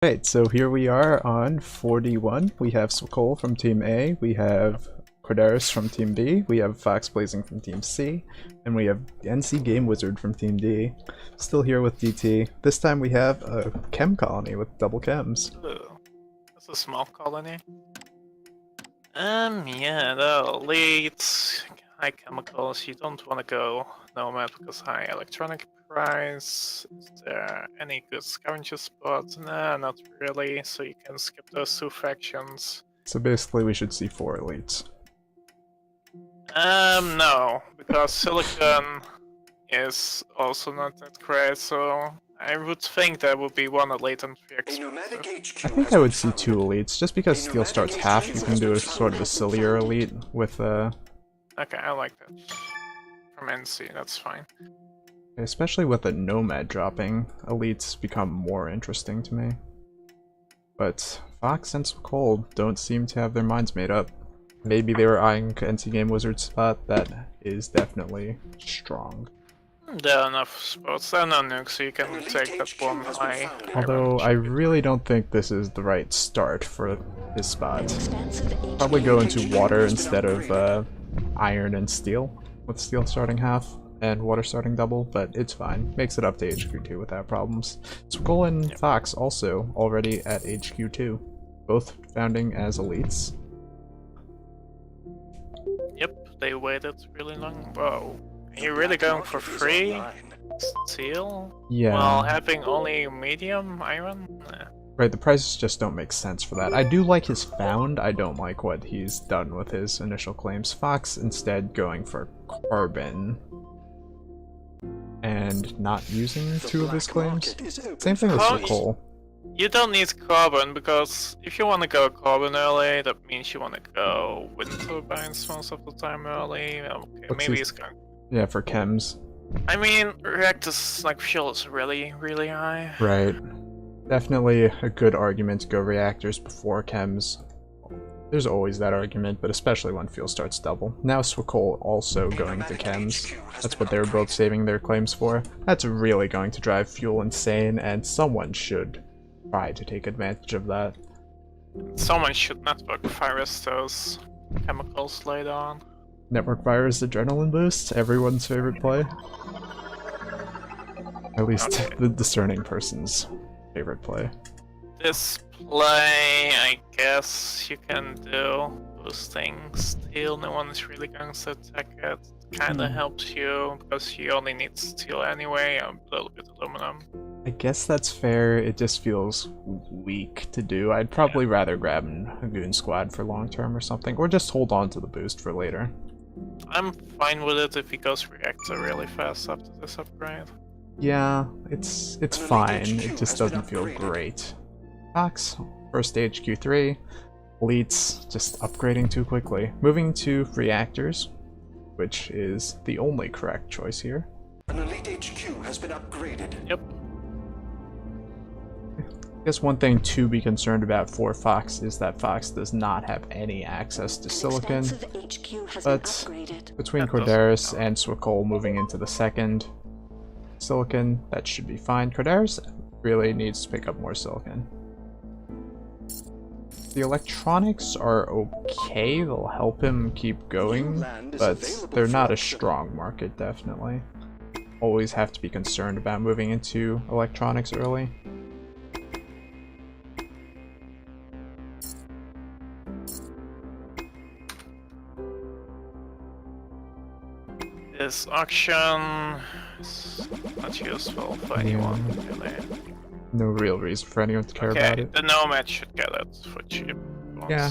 Right, so here we are on 41. We have Swakol from Team A, we have Cordaris from Team B, we have Fox Blazing from Team C, and we have NC Game Wizard from Team D. Still here with DT. This time we have a chem colony with double chems. Ooh, that's a small colony. Yeah, the leads, high chemicals, you don't want to go Nomad because high electronic price. Is there any good scavenger spots? Nah, not really, so you can skip those two factions. So basically we should see 4 elites. No, because Silicon is also not that great, so I would think there would be one elite and 3 expensive. I think I would see 2 elites, just because steel starts half, you can do a sort of a sillier elite with Okay, I like that. From NC, that's fine. especially with a nomad dropping, elites become more interesting to me. But Fox and Swakol don't seem to have their minds made up. Maybe they were eyeing NC Game Wizard's spot. That is definitely strong. There are enough spots, there are no nukes, so you can take that one high. Although I really don't think this is the right start for his spot. Probably go into water instead of iron and steel, with steel starting half and water starting double, but it's fine. Makes it up to HQ2 without problems. Swakol and Fox also already at HQ2, both founding as elites. Yep, they waited really long. Whoa. Are you really going for free? Steel? Yeah. While having only medium iron? Nah. Right, the prices just don't make sense for that. I do like his found, I don't like what he's done with his initial claims. Fox instead going for carbon and not using 2 of his claims. Same thing with Swakol. You don't need carbon, because if you want to go carbon early, that means you want to go wind turbines most of the time early. Okay, maybe it's going. Yeah, for chems. I mean, reactors like fuel is really, really high. Right. Definitely a good argument to go reactors before chems. There's always that argument, but especially when fuel starts double. Now Swakol also going to chems. That's what they were both saving their claims for. That's really going to drive fuel insane, and someone should try to take advantage of that. Someone should network virus those chemicals later on. Network virus adrenaline boost, everyone's favorite play. At least the discerning person's favorite play. This play, I guess you can do those things. Steel, no one is really going to attack it. Kinda helps you, because you only need steel anyway, a little bit aluminum. I guess that's fair, it just feels weak to do. I'd probably rather grab a goon squad for long term or something, or just hold on to the boost for later. I'm fine with it if he goes reactor really fast after this upgrade. Yeah, it's fine, it just doesn't feel great. Fox, first stage Q3, elites just upgrading too quickly. Moving to reactors, which is the only correct choice here. An elite HQ has been upgraded. Yep. I guess one thing to be concerned about for Fox is that Fox does not have any access to silicon, but between Cordaris and Swakol moving into the second silicon, that should be fine. Cordaris really needs to pick up more silicon. The electronics are okay, they'll help him keep going, but they're not a strong market, definitely. Always have to be concerned about moving into electronics early. This auction is not useful for anyone, really. No real reason for anyone to care about it. The Nomad should get it for cheap. Yeah.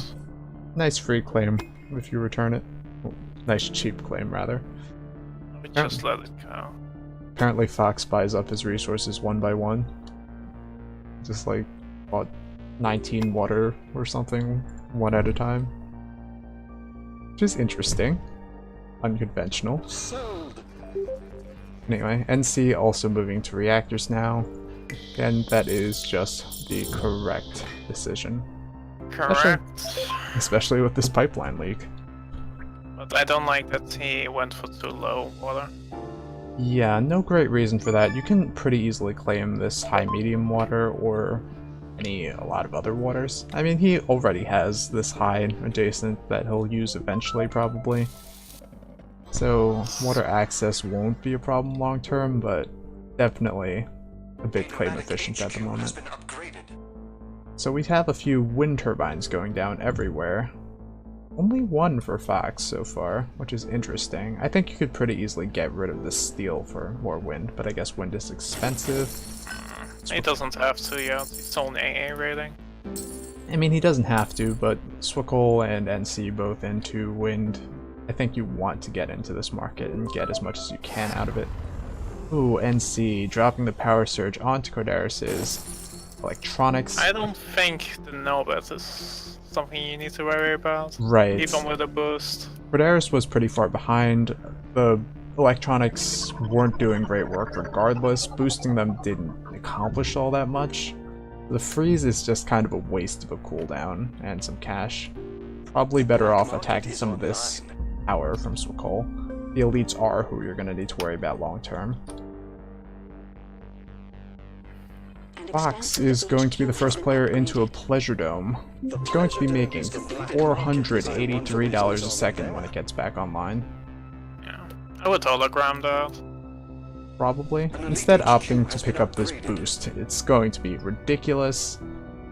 Nice free claim if you return it. Well, nice cheap claim, rather. We just let it go. Apparently Fox buys up his resources one by one. Just like, bought 19 water or something, one at a time. Which is interesting. Unconventional. Sold. Anyway, NC also moving to reactors now. And that is just the correct decision. Correct. Especially with this pipeline leak. But I don't like that he went for too low water. Yeah, no great reason for that. You can pretty easily claim this high-medium water or a lot of other waters. I mean, he already has this high adjacent that he'll use eventually, probably. So water access won't be a problem long term, but definitely a bit claim efficient at the moment. So we have a few wind turbines going down everywhere. Only one for Fox so far, which is interesting. I think you could pretty easily get rid of the steel for more wind, but I guess wind is expensive. He doesn't have to yet, it's only AA rating. I mean, he doesn't have to, but Swikol and NC both into wind. I think you want to get into this market and get as much as you can out of it. Ooh, NC, dropping the power surge onto Cordaris's electronics. I don't think the Nobet is something you need to worry about. Right. Even with a boost. Cordaris was pretty far behind. The electronics weren't doing great work regardless. Boosting them didn't accomplish all that much. The freeze is just kind of a waste of a cooldown and some cash. Probably better off attacking some of this power from Swikol. The elites are who you're going to need to worry about long term. Fox is going to be the first player into a Pleasure Dome. It's going to be making $483 a second when it gets back online. Yeah, I would hologram that. Probably. Instead opting to pick up this boost. It's going to be ridiculous.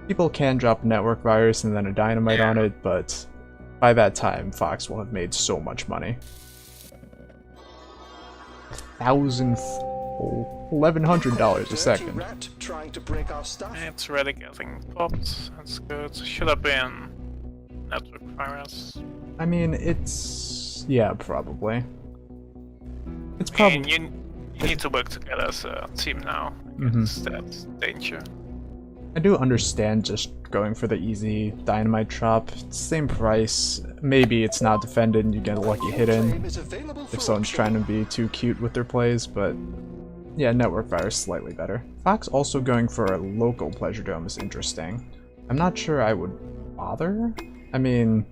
People can drop a network virus and then a dynamite on it, but by that time, Fox will have made so much money. $1,100 a second. It's really getting popped. That's good. Should have been network virus. I mean, it's... yeah, probably. It's I probably... mean, you need to work together as a team now. That's danger. I do understand just going for the easy dynamite drop. Same price. Maybe it's not defended and you get a lucky hit in if someone's trying to be too cute with their plays, but yeah, network virus slightly better. Fox also going for a local Pleasure Dome is interesting. I'm not sure I would bother. I mean,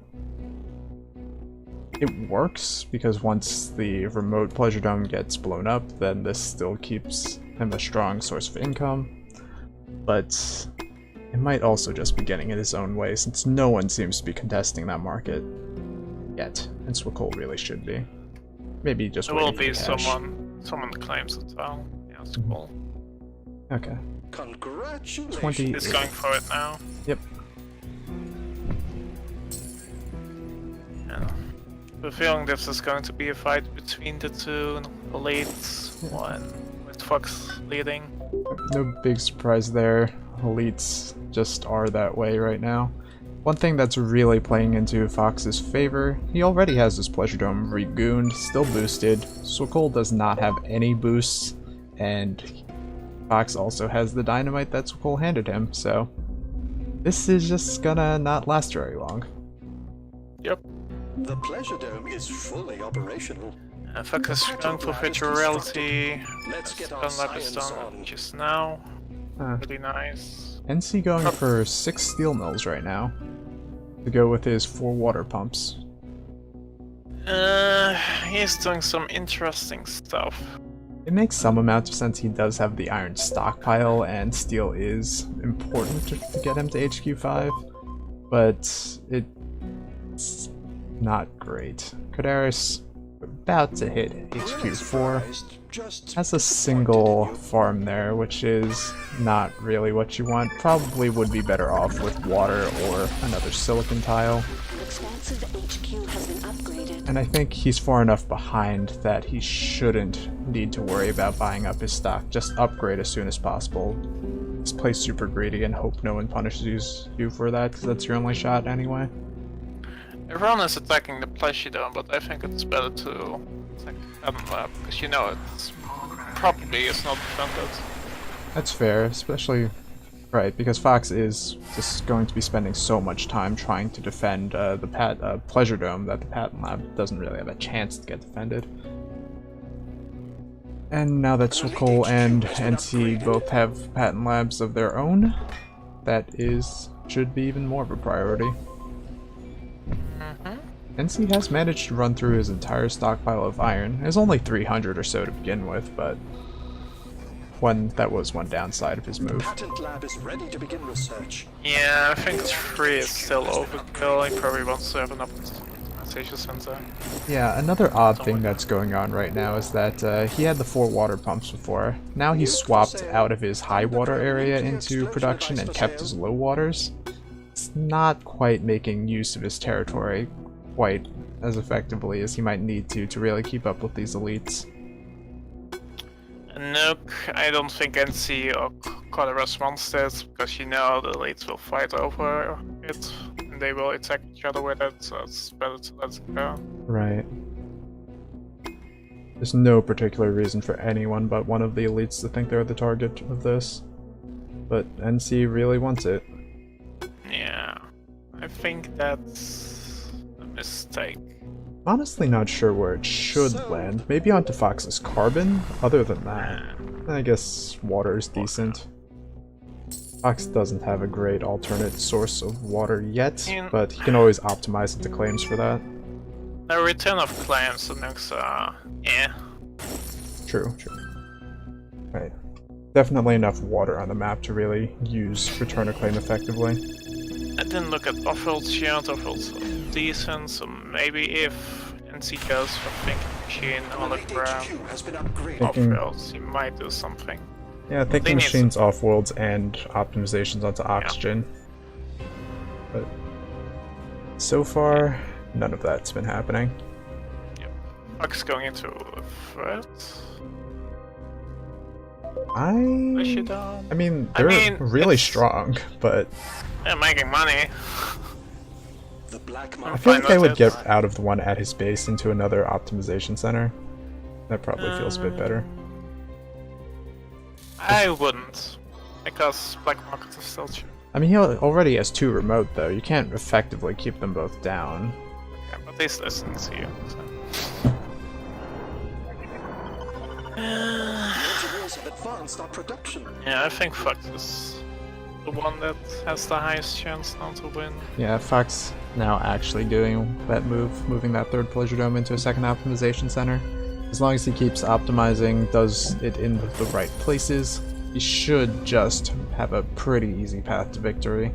it works because once the remote Pleasure Dome gets blown up, then this still keeps him a strong source of income. But it might also just be getting in his own way since no one seems to be contesting that market yet, and Swikol really should be. Maybe just There will waiting be for cash. someone claims it well. Yeah, it's cool. Okay. Congratulations. 20. He's going for it now. Yep. Yeah. The feeling this is going to be a fight between the two elites, one with Fox leading. No big surprise there. Elites just are that way right now. One thing that's really playing into Fox's favor, he already has his Pleasure Dome regooned, still boosted. Swikol does not have any boosts, and Fox also has the dynamite that Swikol handed him, so this is just gonna not last very long. Yep. The Pleasure Dome is fully operational. Fox is going for virtual reality. Let's get our Dunlap is science done on. just now. Huh. Really nice. NC going for 6 steel mills right now to go with his 4 water pumps. He's doing some interesting stuff. It makes some amount of sense. He does have the iron stockpile, and steel is important to get him to HQ5, but it's not great. Cordaris about to hit HQ4. Has a single farm there, which is not really what you want. Probably would be better off with water or another silicon tile. Expansive HQ has been upgraded. And I think he's far enough behind that he shouldn't need to worry about buying up his stock. Just upgrade as soon as possible. Just play super greedy and hope no one punishes you for that, because that's your only shot anyway. Everyone is attacking the Pleasure Dome, but I think it's better to attack Dunlap, because you know it's probably is not defended. That's fair, especially... right, because Fox is just going to be spending so much time trying to defend the Pleasure Dome that the Patent Lab doesn't really have a chance to get defended. And now that Swikol and NC both have Patent Labs of their own, that should be even more of a priority. NC has managed to run through his entire stockpile of iron. It's only 300 or so to begin with, but that was one downside of his move. Patent lab is ready to begin research. Yeah, I think 3 is still overkill. He probably wants to have an optimization center. Yeah, another odd thing that's going on right now is that he had the 4 water pumps before. Now he's swapped out of his high water area into production and kept his low waters. It's not quite making use of his territory quite as effectively as he might need to really keep up with these elites. Nope, I don't think NC or Colorus wants this, because you know the elites will fight over it, and they will attack each other with it, so it's better to let it go. Right. There's no particular reason for anyone but one of the elites to think they're the target of this. But NC really wants it. Yeah, I think that's a mistake. Honestly not sure where it should land. Maybe onto Fox's carbon? Other than that, I guess water's decent. Fox doesn't have a great alternate source of water yet, but he can always optimize into claims for that. The return of claims, the nukes are... yeah. True. Right. Definitely enough water on the map to really use return a claim effectively. I didn't look at Offworld's yet. Offworld's decent, so maybe if NC goes for Thinking Machine, Hologram, has been upgraded. Offworlds, he might do something. Yeah, thinking machines off worlds and optimizations onto oxygen. But so far, none of that's been happening. Yep. Fox going into a threat. I mean, they're really strong, but they're making money. The black I market. feel like they would get out of the one at his base into another optimization center. That probably feels a bit better. I wouldn't, because black market is still cheap. I mean, he already has 2 remote though. You can't effectively keep them both down. Yeah, but this listens to you. So. Engineers have advanced our production. Yeah, I think Fox is the one that has the highest chance now to win. Yeah, Fox now actually doing that move, moving that 3rd pleasure dome into a 2nd optimization center. As long as he keeps optimizing, does it in the right places, he should just have a pretty easy path to victory.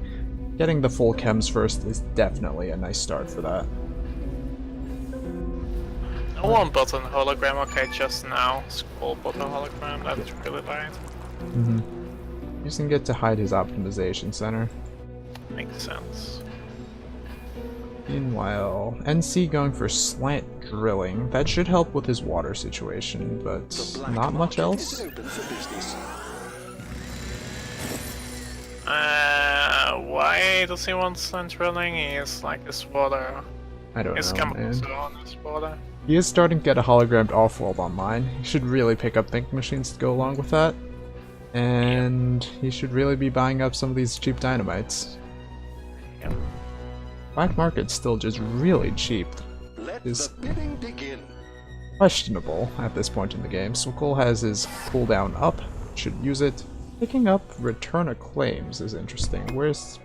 Getting the full chems first is definitely a nice start for that. No one bought a hologram, okay, just now. Skull bought a hologram, that's really light. Using it to hide his optimization center. Makes sense. Meanwhile, NC going for slant drilling. That should help with his water situation, but not much else. Why does he want slant drilling? He is like his water. I don't His know, chemicals man. are on his water. He is starting to get a hologrammed off-world online. He should really pick up think machines to go along with that. And he should really be buying up some of these cheap dynamites. Yep. Black market's still just really cheap. Let Is the bidding begin. questionable at this point in the game. Swikol has his cooldown up, should use it. Picking up return of claims is interesting. Where's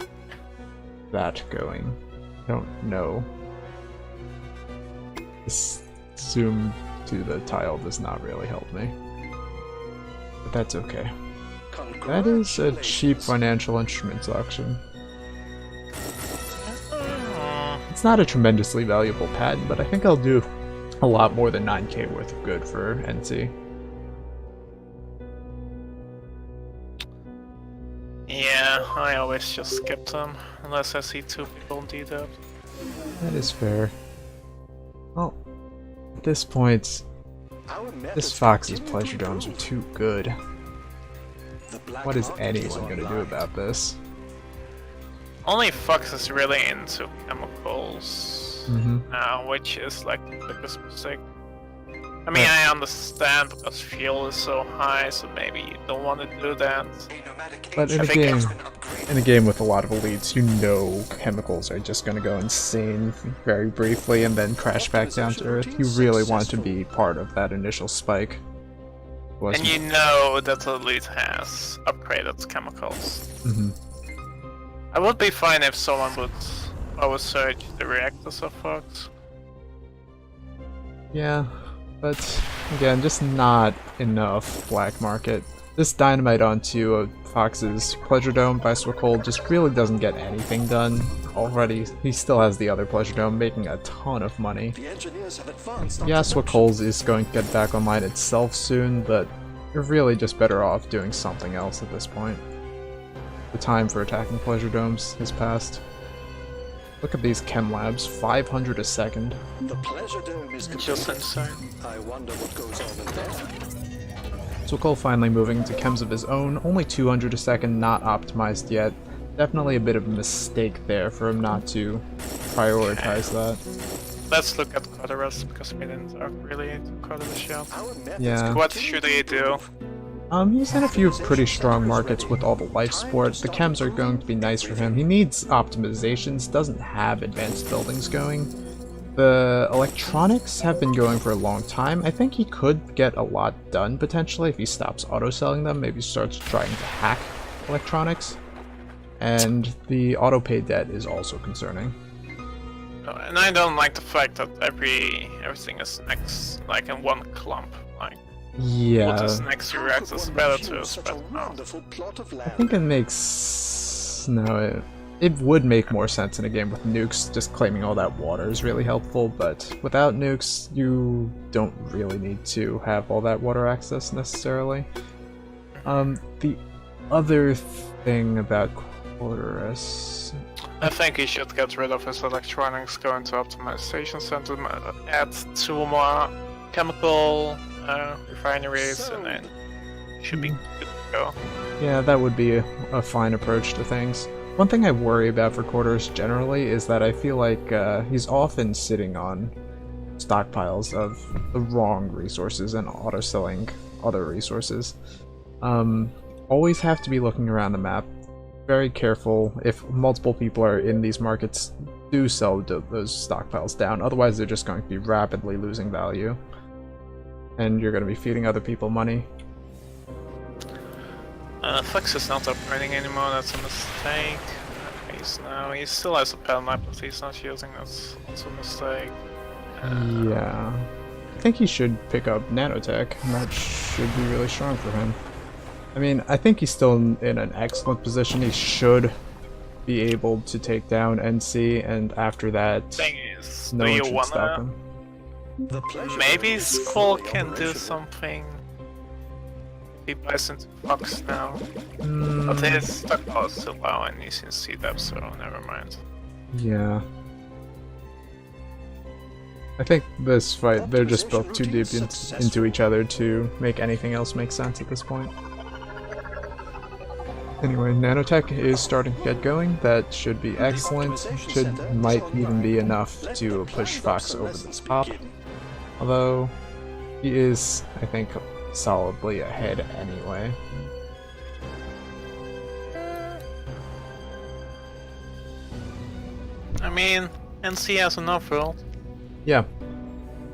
that going? I don't know. This zoom to the tile does not really help me. But that's okay. That is a cheap financial instruments auction. It's not a tremendously valuable patent, but I think I'll do a lot more than 9k worth of good for NC. Yeah, I always just skip them, unless I see 2 people indeed up. That is fair. Well, at this point, Our this methods Fox's continue pleasure to domes are improve. too good. The black What is market anyone gonna do online. about this? Only Fox is really into chemicals now, which is like the biggest mistake. I mean, I understand because fuel is so high, so maybe you don't want to do that. But in a game with a lot of elites, you know chemicals are just gonna go insane very briefly and then crash back down to Earth. You really want to be part of that initial spike. And you know that the elite has upgraded chemicals. I would be fine if someone would power surge the reactors of Fox. Yeah, but again, just not enough black market. This dynamite onto Fox's Pleasure Dome by Swicole just really doesn't get anything done. Already, he still has the other Pleasure Dome, making a ton of money. The engineers have advanced on Yeah, production. Swicole's is going to get back online itself soon, but you're really just better off doing something else at this point. The time for attacking Pleasure Domes has passed. Look at these chem labs, 500 a second. The pleasure dome is Just complete. insane. I wonder what goes on in there. Swicole finally moving to chems of his own, only 200 a second, not optimized yet. Definitely a bit of a mistake there for him not to prioritize that. Let's look at Codorus because we didn't talk really to Codorus yet. Our methods Yeah. What should he do? He's in a few pretty strong markets with all the life support. The chems are going to be nice for him. He needs optimizations, doesn't have advanced buildings going. The electronics have been going for a long time. I think he could get a lot done potentially if he stops auto-selling them, maybe starts trying to hack electronics. And the auto-pay debt is also concerning. And I don't like the fact that everything is next, like in one clump. Like, what Yeah, is next to Rex is better to spread them out. wonderful plot of I land. think it makes... no, it would make more sense in a game with nukes. Just claiming all that water is really helpful, but without nukes, you don't really need to have all that water access necessarily. The other thing about Codorus... I think he should get rid of his electronics, go into optimization center, add 2 more chemical refineries, and then should be good to go. Yeah, that would be a fine approach to things. One thing I worry about for Codorus generally is that I feel like he's often sitting on stockpiles of the wrong resources and auto-selling other resources. Always have to be looking around the map. Very careful. If multiple people are in these markets, do sell those stockpiles down. Otherwise, they're just going to be rapidly losing value. And you're going to be feeding other people money. Fox is not upgrading anymore, that's a mistake. He still has a pal map, but he's not using, that's also a mistake. Yeah. I think he should pick up nanotech, and that should be really strong for him. I mean, I think he's still in an excellent position. He should be able to take down NC, and after that, Thing is, no do one you should stop wanna... him. The pleasure Maybe dome is Skull fully can do operational. something. He buys into Fox now. But Mm, his stockpile is still low and he's in C-Dep, so never mind. yeah. I think this fight, they're just both too deep into each other to make anything else make sense at this point. Anyway, nanotech is starting to get going. That should be excellent. Might even be enough to push Fox over the top. Although, he is, I think, solidly ahead anyway. I mean, NC has enough world. Yeah.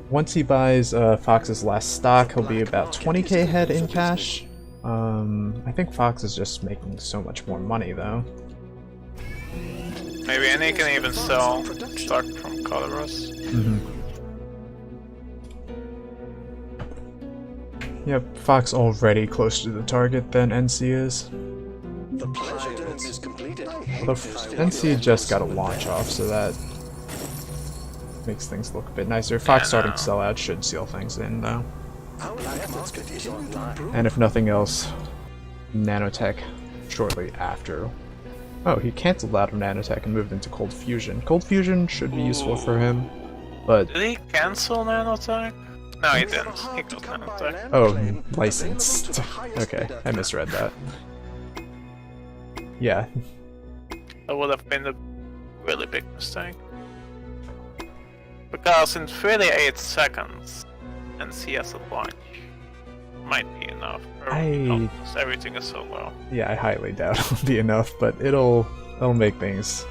Once he buys Fox's last stock, he'll be about 20k ahead in cash. I think Fox is just making so much more money though. Maybe, and he can even sell stock from Codorus. Yep, Fox already closer to the target than NC is. The pleasure dome is completed. Although NC just got a launch off, so that makes things look a bit nicer. Fox starting to sell out should seal things in though. Our black market is online. And if nothing else, nanotech shortly after. Oh, he cancelled out of nanotech and moved into cold fusion. Cold fusion should be useful for him, but Did he cancel nanotech? No, he didn't. He got nanotech. oh, licensed. Okay, I misread that. Yeah, That would have been a really big mistake. Because in 38 seconds, NC has a launch might be enough. Because everything is so low. yeah, I highly doubt it'll be enough, but it'll make things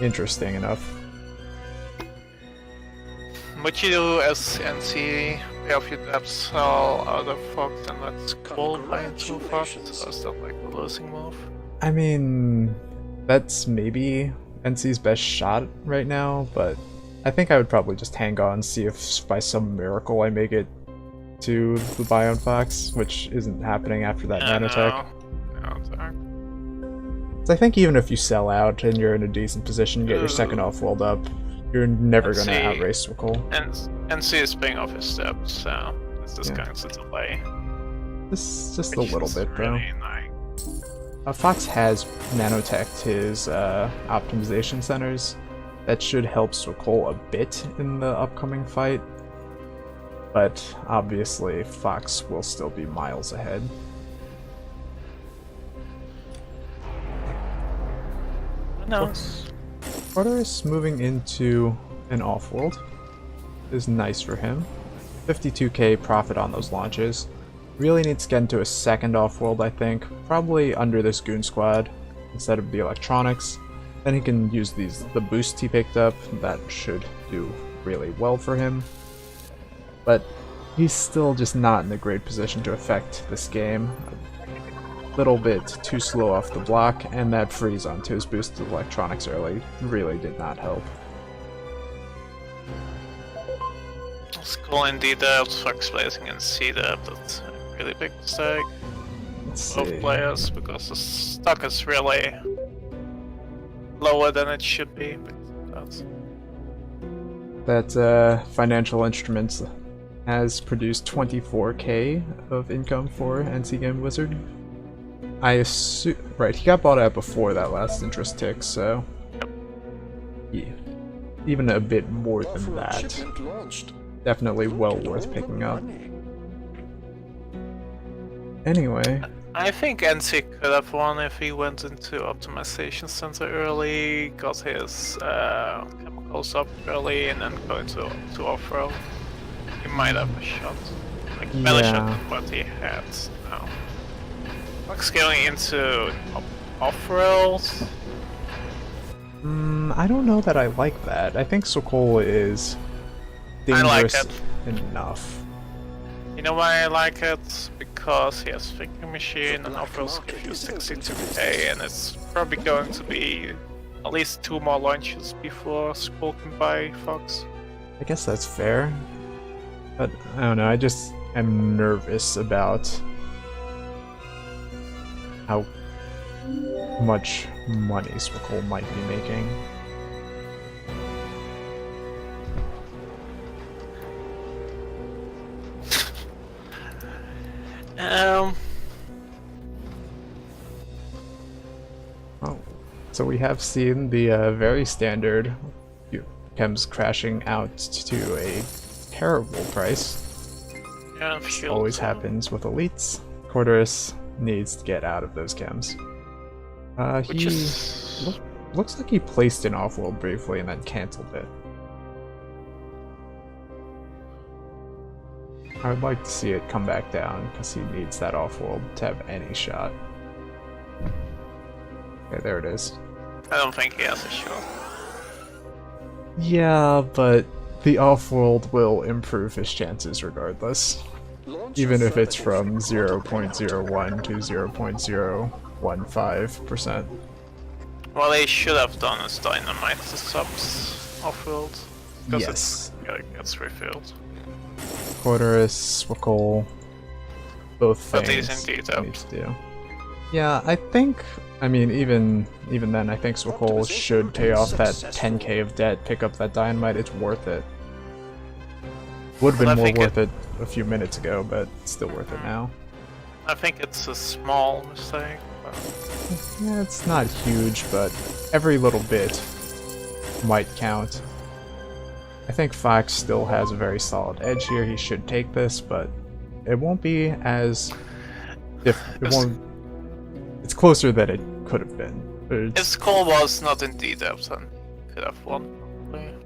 interesting enough. What you do as NC, pay off your debt, sell other Fox, and let Skull buy into Fox, or is that like a losing move? I mean, that's maybe NC's best shot right now, but I think I would probably just hang on, see if by some miracle I make it to the Bion Fox, which isn't happening after that nanotech. So I think even if you sell out and you're in a decent position, get your second off-world up, you're never going to outrace Swakol. And see is paying off his steps, so it's just going to delay. Just a little bit, really though. Fox has nanoteched his optimization centers. That should help Swakol a bit in the upcoming fight. But obviously, Fox will still be miles ahead. No. Tartarus moving into an off-world is nice for him. 52k profit on those launches. Really needs to get into a second off-world, I think. Probably under this Goon Squad instead of the electronics. Then he can use the boost he picked up. That should do really well for him. But he's still just not in a great position to affect this game. Little bit too slow off the block, and that freeze onto his boosted electronics early really did not help. Skull indeed up, Fox placing and C up, that's a really big mistake. Both players, because the stock is really lower than it should be, but that's... That Financial Instruments has produced 24k of income for NC Game Wizard. I assume, right, he got bought out before that last interest tick, so yeah, even a bit more than that. Definitely well worth picking up. Anyway, I think NC could have won if he went into optimization center early, got his chemicals up early, and then go into off-road. He might have a shot, like better shot than what he had now. Fox going into off-road. I don't know that I like that. I think Swakol is dangerous enough. You know why I like it? Because he has Thinking Machine and off-roads give you 62k, and it's probably going to be at least 2 more launches before Swakol can buy Fox. I guess that's fair. But I don't know, I just am nervous about how much money Swakol might be making. Oh, so we have seen the very standard chems crashing out to a terrible price. Yeah, this always happens with elites. Corderus needs to get out of those chems. Looks like he placed an off-world briefly and then cancelled it. I would like to see it come back down because he needs that off-world to have any shot. Okay, there it is. I don't think he has a shot. Yeah, but the off-world will improve his chances regardless. Even if it's from 0.01 to 0.015%. What they should have done is dynamite the subs off-world. Yes. It gets refilled. Corderus, Swakol, both things indeed need to do. Yeah, I think, I mean, even then, I think Swakol should pay off that 10k of debt, pick up that dynamite, it's worth it. Would have been more worth it a few minutes ago, but it's still worth it now. I think it's a small mistake. But... yeah, it's not huge, but every little bit might count. I think Fox still has a very solid edge here. He should take this, but it won't be as... It's closer than it could have been. If Skull was not in D-depth, then could have won.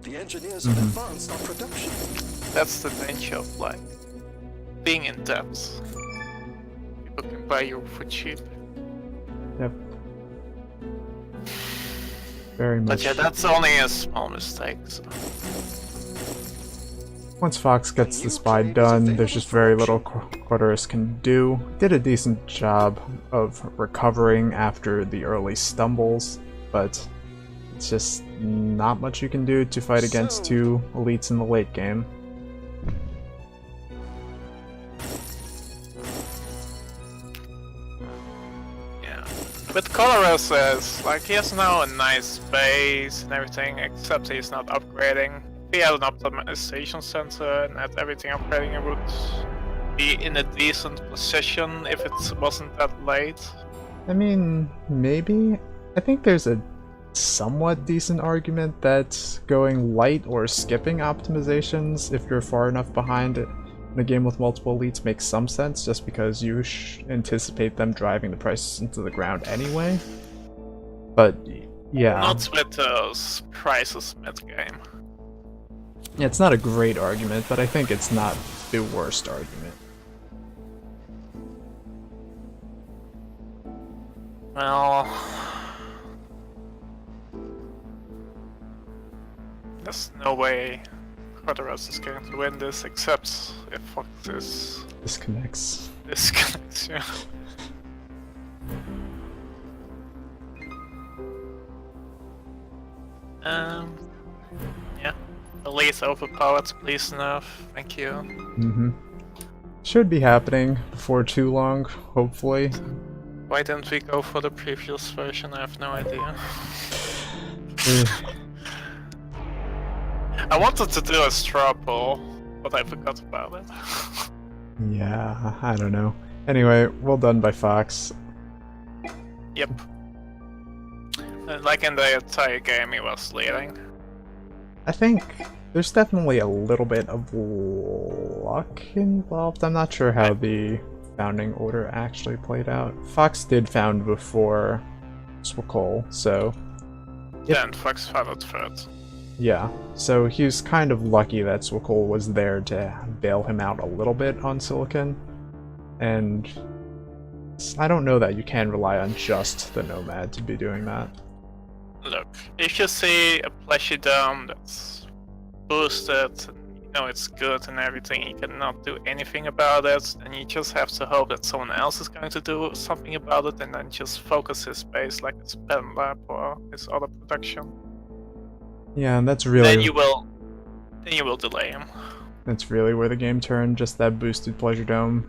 The engineers have advanced our production. That's the danger of like being in depth. People can buy you for cheap. Yep. Very much. But yeah, that's only a small mistake. So. Once Fox gets the spy done, there's just very little Corderus can do. Did a decent job of recovering after the early stumbles, but it's just not much you can do to fight against two elites in the late game. With Colorus is, like, he has now a nice base and everything, except he's not upgrading. If he had an optimization center and had everything upgrading, it would be in a decent position if it wasn't that late. I mean, maybe. I think there's a somewhat decent argument that going light or skipping optimizations if you're far enough behind it in a game with multiple elites makes some sense, just because you anticipate them driving the prices into the ground anyway. But yeah, Not with those prices mid-game. yeah, it's not a great argument, but I think it's not the worst argument. Well, there's no way Quadras is going to win this except if Fox is Disconnects. disconnects, yeah. Yeah. Elite overpowered, please enough. Thank you. Mm-hmm. Should be happening before too long, hopefully. Why didn't we go for the previous version? I have no idea. I wanted to do a straw poll, but I forgot about it. Yeah, I don't know. Anyway, well done by Fox. Yep. Like in the entire game, he was leading. I think there's definitely a little bit of luck involved. I'm not sure how the founding order actually played out. Fox did found before Swakol, so Yeah, and Fox followed third. yeah. So he was kind of lucky that Swakol was there to bail him out a little bit on Silicon. And I don't know that you can rely on just the Nomad to be doing that. Look, if you see a fleshy dome that's boosted, and you know it's good and everything, you cannot do anything about it, and you just have to hope that someone else is going to do something about it, and then just focus his base like his pen lab or his other production. Yeah, and that's really Then you will delay him. that's really where the game turned, just that boosted Pleasure Dome.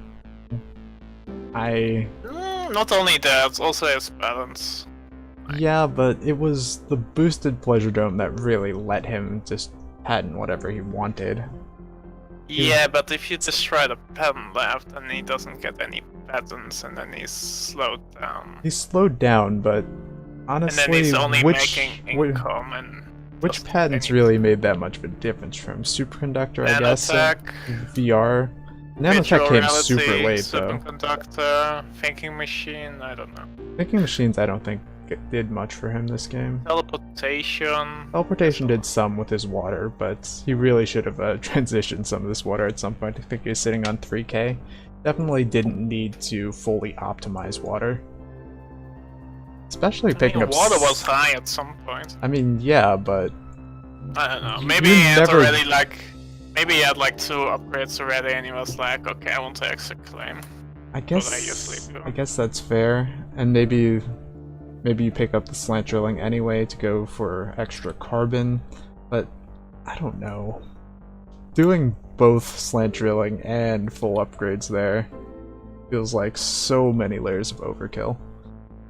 Not only that, also his balance. Yeah, but it was the boosted Pleasure Dome that really let him just patent whatever he wanted. Yeah, but if you destroy the pen left, then he doesn't get any patents, and then he's slowed down. He's slowed down, but honestly, And then he's only which making income and which doesn't patents any- really made that much of a difference from Superconductor, I guess, Nanotech, VR? Nanotech virtual came reality, super late, though. Superconductor, thinking machine, I don't know. Thinking Machines, I don't think it did much for him this game. Teleportation. Teleportation did some with his water, but he really should have transitioned some of this water at some point. I think he was sitting on 3k. Definitely didn't need to fully optimize water. Especially picking up... Water was high at some point. I mean, yeah, but... I don't know. You Maybe he had never- already maybe he had like 2 upgrades already, and he was like, okay, I want to extra claim. I usually do. guess that's fair, and maybe you pick up the slant drilling anyway to go for extra carbon, but I don't know. Doing both slant drilling and full upgrades there feels like so many layers of overkill.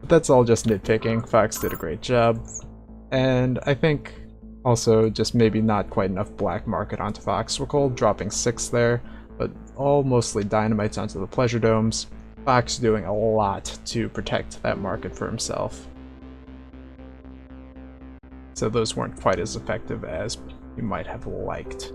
But that's all just nitpicking. Fox did a great job, and I think also just maybe not quite enough black market onto Fox. Recall dropping 6 there, but all mostly dynamites onto the Pleasure Domes. Fox doing a lot to protect that market for himself. So those weren't quite as effective as you might have liked.